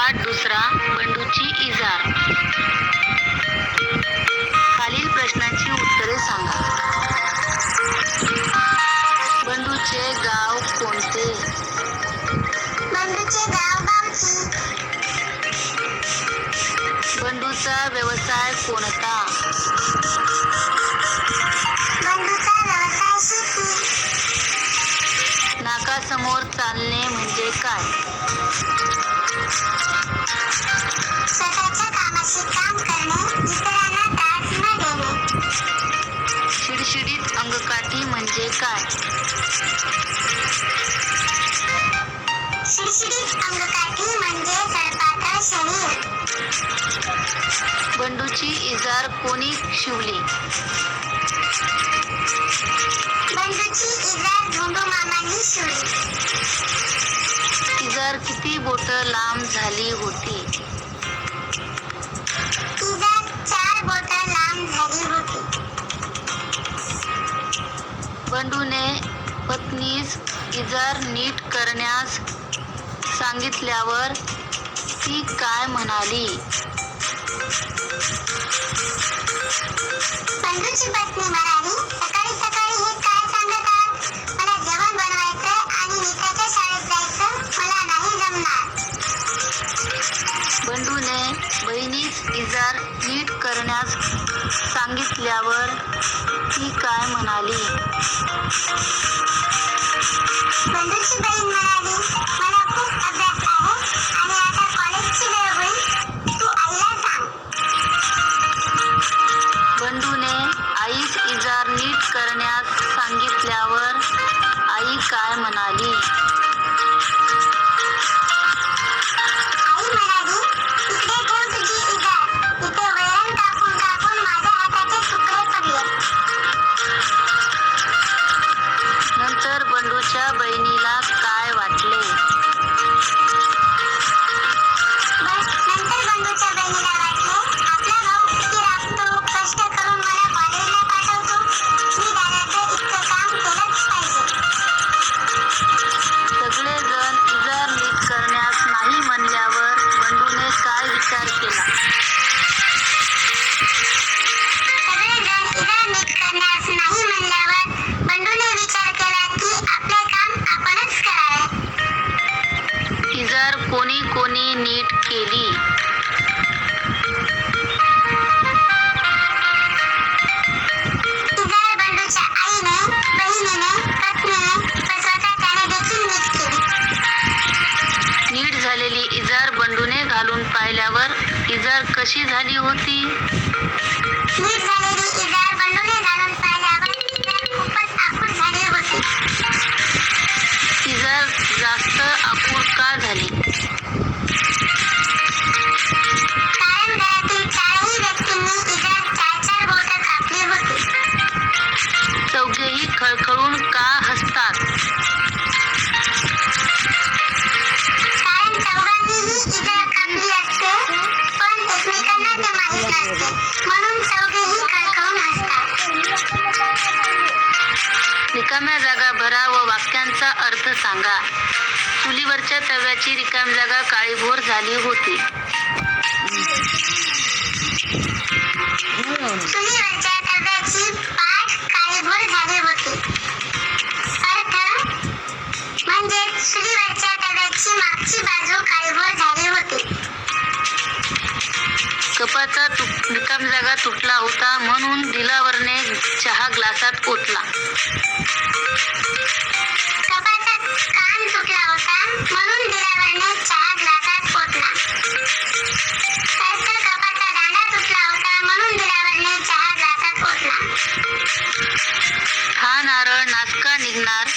पाठ दुसरा, बंडूची इजार. खालील प्रश्नांची उत्तरे सांगा. बंडूचे गाव कोणते? बंडूचे गाव बावची. बंडूचा व्यवसाय कोणता? बंडूचा व्यवसाय शेती. नाकासमोर चालणे म्हणजे काय? स्वतःच्या कामाशी काम करणे, इतरांना त्रास न देणे. शिडशिडीत अंगकाठी म्हणजे काय? शिडशिडीत अंगकाठी म्हणजे सडपातळ शरीर. बंडूची इजार कोणी शिवली? बंडूची इजार धोंडू मामांनी शिवली. इजार किती बोटं लांब झाली होती? इजार 4 बोटं लांब झाली होती. बंडूने पत्नीस इजार नीट करण्यास सांगितल्यावर ती काय म्हणाली? बंडूची पत्नी म्हणाली, सकाळी सकाळी हे काय सांगत आहात? मला जेवण बनवायचं आणि मित्राच्या शाळेत जायचं. मला नाही जमणार. बंडूने बहिणीस इजार नीट करण्यास सांगितल्यावर ती काय म्हणाली? बंडूची बहीण म्हणाली, मला खूप अभ्यास आहे आणि आता कॉलेजची वेळ होईल. तू आईला सांग. बंडूने आईस इजार नीट करण्यास सांगितल्यावर आई काय म्हणाली? आई म्हणाली, इकडे ठेव तुझी इजार. इथे वैरण कापून कापून माझ्या हाताचे तुकडे पडले. नंतर बंडूच्या बहिणीला काय वाटले? नंतर बंडूच्या बहिणीला वाटले, आपला भाऊ किती राबतो, कष्ट करून मला कॉलेजला पाठवतो. मी दादाचं इतकं काम केलंच पाहिजे. सगळेजण इजार नीट करण्यास नाही म्हणल्यावर बंडूने काय विचार केला? सगळेजण इजार नीट करण्यास नाही म्हणल्यावर बंडूने विचार केला की आपले काम आपणच करावे. इजार कोणी कोणी नीट केली? इजार बंडूच्या आईने, बहिणीने, पत्नीने व स्वतः त्याने देखील नीट केली. नीट झालेली इजार बंडूने घालून पाहिल्यावर इजार कशी झाली होती? नीट झालेली इजार बंडूने घालून पाहिल्यावर इजार खूपच आखूड झाली होती. इजार जास्त आखूड का झाली? कारण घरातील 4ही व्यक्तींनी इजार 4-4 बोटं कापली होती. चौघेही खळखळून का हसतात? कारण चौघांनीही इजार कापली असते, पण एकमेकांना ते माहीत नसते, म्हणून चौघेही खळखळून हसतात. रिकाम्या जागा भरा व वाक्यांचा अर्थ सांगा. चुलीवरच्या तव्याची रिकामी जागा काळीभोर झाली होती. चुलीवरच्या तव्याची पाठ काळीभोर झाली होती. अर्थ म्हणजे चुलीवरच्या तव्याची मागची बाजू काळीभोर झाली होती. कपाचा रिकामी जागा तुटला होता म्हणून दिलावरने चहा ग्लासात ओतला. कपाचा कान तुटला होता म्हणून दिलावरने चहा ग्लासात ओतला. अर्थ कपाचा दांडा तुटला होता म्हणून दिलावरने चहा ग्लासात ओतला. हा नारळ नासका निघणार.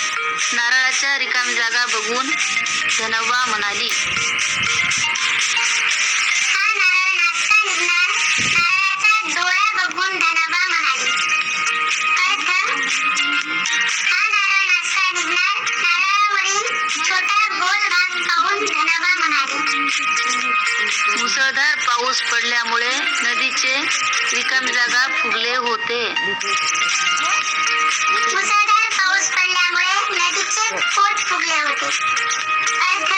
नारळाच्या रिकामी जागा बघून धनव्वा म्हणाली. हा नारळ नासका निघणार. नारळाचा डोळा बघून धनाबा म्हणाली. अर्थ हा नारळ नासका निघणार. नारळावरील छोटा गोल भाग पाहून धनाबा म्हणाली. मुसळधार पाऊस पडल्यामुळे नदीचे रिकामी जागा फुगले होते. मुसळधार पाऊस पडल्यामुळे नदीचे पोट फुगले होते. अर्थ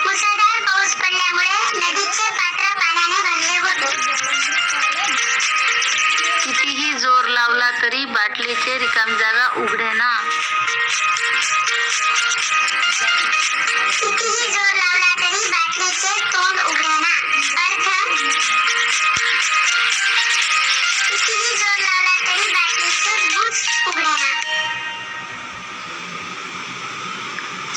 मुसळधार पाऊस पडल्यामुळे त्यामुळे नदीचे पात्र पाण्याने भरले होते. कितीही जोर लावला तरी बाटलीचे रिकाम जागा उघडेना. कितीही जोर लावला तरी बाटलीचे तोंड उघडेना. अर्थ कितीही जोर लावला तरी बाटलीचे बुच उघडेना.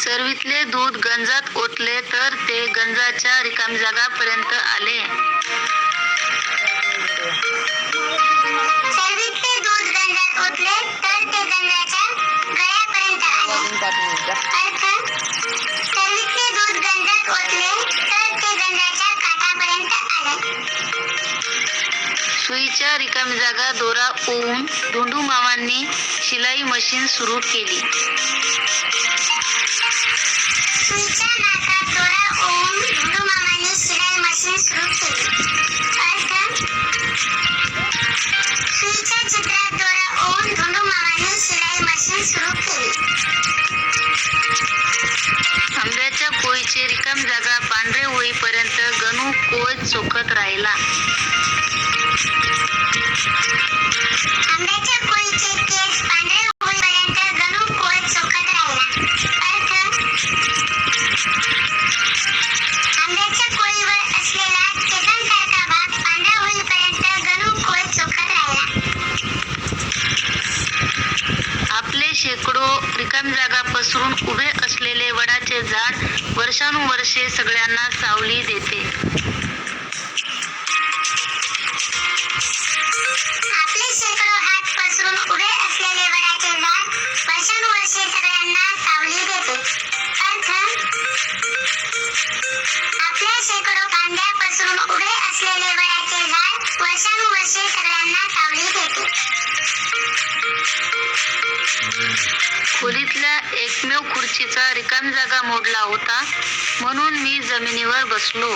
चरवीतले दूध गंजात ओतले तर ते गंजाच्या रिकाम जागापर्यंत आले. चरवीतले दूध गंजात ओतले तर ते गंजाच्या गळ्यापर्यंत आले. अर्थ चरवीतले दूध गंजात ओतले तर ते गंजाच्या काठापर्यंत आले. सुईच्या रिकाम जागा दोरा ओवून धोंडू मामांनी शिलाई मशीन सुरू केली. सुईच्या नाकात दोरा ओवून धोंडूमामांनी शिलाई मशीन सुरू केली. अर्थ सुईच्या छिद्रात दोरा ओवून धोंडूमामांनी शिलाई मशीन सुरू केली. आंब्याच्या कोळीचे रिकाम जागा पांढरे होईपर्यंत गणू कोळ चोखत राहिला. आंब्याच्या कोळीचे केस पांढरे होईपर्यंत गणू कोळ चोखत राहिला. अर्थ आंब्याच्या कोळीवर असलेला केसांसारखा भाग पांढरा होईपर्यंत गणू कोळ चोखत राहिला. आपले शेकडो रिकाम जागा पसरून उभे असलेले वडाचे झाड वर्षानुवर्षे सगळ्यांना सावली देते. आपले शेकडो हात पसरून उभे असलेले वडाचे झाड वर्षानुवर्षे सगळ्यांना सावली देते. अर्थ आपल्या शेकडो फांद्या पसरून उभे असलेले वडाचे झाड वर्षानुवर्षे सगळ्यांना सावली देते. खोलीतल्या एकमेव खुर्चीचा रिकाम जागा मोडला होता म्हणून मी जमिनीवर बसलो.